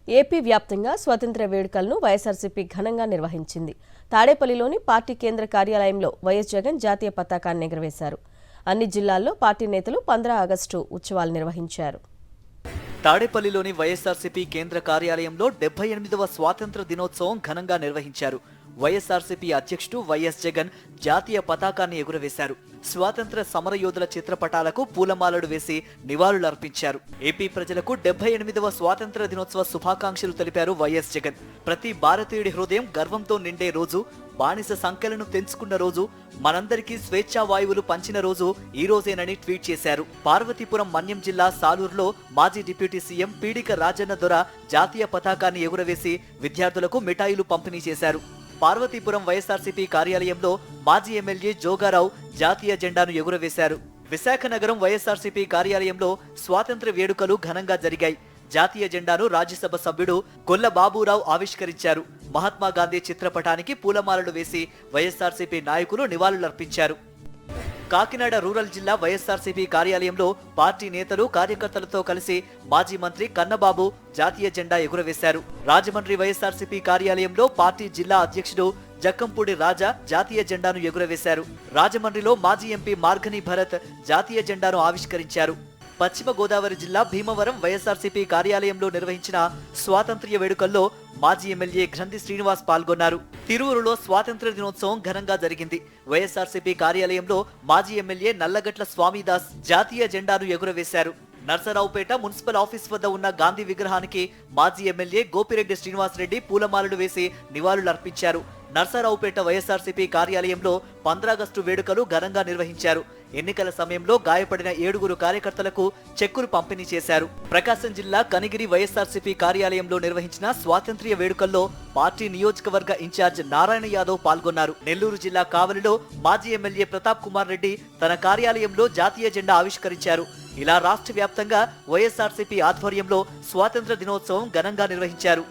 AP వ్యాప్తంగా స్వాతంత్ర్య వేడుకలను వైఎస్ఆర్సీపీ ఘనంగా నిర్వహించింది. తాడేపల్లిలోని పార్టీ కేంద్ర కార్యాలయంలో వైఎస్ జగన్ జాతీయ పతాకాన్ని ఎగురవేశారు. అన్ని జిల్లాల్లో పార్టీ నేతలు 15 ఆగస్టు ఉత్సవాలు నిర్వహించారు. తాడేపల్లిలోని వైఎస్ఆర్సీపీ కేంద్ర కార్యాలయంలో 78వ స్వాతంత్ర దినోత్సవం ఘనంగా నిర్వహించారు. వైఎస్ఆర్సీపీ అధ్యక్షుడు వైఎస్ జగన్ జాతీయ పతాకాన్ని ఎగురవేశారు. స్వాతంత్ర సమరయోధుల చిత్రపటాలకు పూలమాలలు వేసి నివాళులర్పించారు. ఏపీ ప్రజలకు 78వ స్వాతంత్ర దినోత్సవ శుభాకాంక్షలు తెలిపారు వైఎస్ జగన్. ప్రతి భారతీయుడి హృదయం గర్వంతో నిండే రోజు, బానిస సంఖ్యలను తెంచుకున్న రోజు, మనందరికీ స్వేచ్ఛా వాయువులు పంచిన రోజు ఈ రోజేనని ట్వీట్ చేశారు. పార్వతీపురం మన్యం జిల్లా సాలూరులో మాజీ డిప్యూటీ సీఎం పీడిక రాజన్న దొర జాతీయ పతాకాన్ని ఎగురవేసి విద్యార్థులకు మిఠాయిలు పంపిణీ చేశారు. పార్వతీపురం వైఎస్ఆర్సీపీ కార్యాలయంలో మాజీ ఎమ్మెల్యే జోగారావు జాతీయ జెండాను ఎగురవేశారు. విశాఖ నగరం వైఎస్ఆర్సీపీ కార్యాలయంలో స్వాతంత్ర్య వేడుకలు ఘనంగా జరిగాయి. జాతీయ జెండాను రాజ్యసభ సభ్యుడు గొల్ల బాబురావు ఆవిష్కరించారు. మహాత్మా గాంధీ చిత్రపటానికి పూలమాలలు వేసి వైఎస్ఆర్సీపీ నాయకులు నివాళులర్పించారు. కాకినాడ రూరల్ జిల్లా వైఎస్ఆర్సీపీ కార్యాలయంలో పార్టీ నేతలు కార్యకర్తలతో కలిసి మాజీ మంత్రి కన్నబాబు జాతీయ జెండా ఎగురవేశారు. రాజమండ్రి వైఎస్ఆర్సీపీ కార్యాలయంలో పార్టీ జిల్లా అధ్యక్షుడు జక్కంపూడి రాజా జాతీయ జెండాను ఎగురవేశారు. రాజమండ్రిలో మాజీ ఎంపీ మార్గని భరత్ జాతీయ జెండాను ఆవిష్కరించారు. పశ్చిమ గోదావరి జిల్లా భీమవరం వైఎస్ఆర్సీపీ కార్యాలయంలో నిర్వహించిన స్వాతంత్ర్య వేడుకల్లో మాజీ ఎమ్మెల్యే గ్రంథి శ్రీనివాస్ పాల్గొన్నారు. తిరువురులో స్వాతంత్ర్య దినోత్సవం ఘనంగా జరిగింది. వైఎస్ఆర్సీపీ కార్యాలయంలో మాజీ ఎమ్మెల్యే నల్లగట్ల స్వామిదాస్ జాతీయ జెండాను ఎగురవేశారు. నర్సరావుపేట మున్సిపల్ ఆఫీస్ వద్ద ఉన్న గాంధీ విగ్రహానికి మాజీ ఎమ్మెల్యే గోపిరెడ్డి శ్రీనివాసరెడ్డి పూలమాలలు వేసి నివాళులర్పించారు. నర్సరావుపేట వైఎస్ఆర్సీపీ కార్యాలయంలో 15 ఆగస్టు వేడుకలు ఘనంగా నిర్వహించారు. ఎన్నికల సమయంలో గాయపడిన 7 కార్యకర్తలకు చెక్కులు పంపిణీ చేశారు. ప్రకాశం జిల్లా కనిగిరి వైఎస్ఆర్సీపీ కార్యాలయంలో నిర్వహించిన స్వాతంత్ర్య వేడుకల్లో పార్టీ నియోజకవర్గ ఇన్ఛార్జ్ నారాయణ యాదవ్ పాల్గొన్నారు. నెల్లూరు జిల్లా కావలిలో మాజీ ఎమ్మెల్యే ప్రతాప్ కుమార్ రెడ్డి తన కార్యాలయంలో జాతీయ జెండా ఆవిష్కరించారు. ఇలా రాష్ట్ర వ్యాప్తంగా వైఎస్ఆర్సీపీ ఆధ్వర్యంలో స్వాతంత్ర దినోత్సవం ఘనంగా నిర్వహించారు.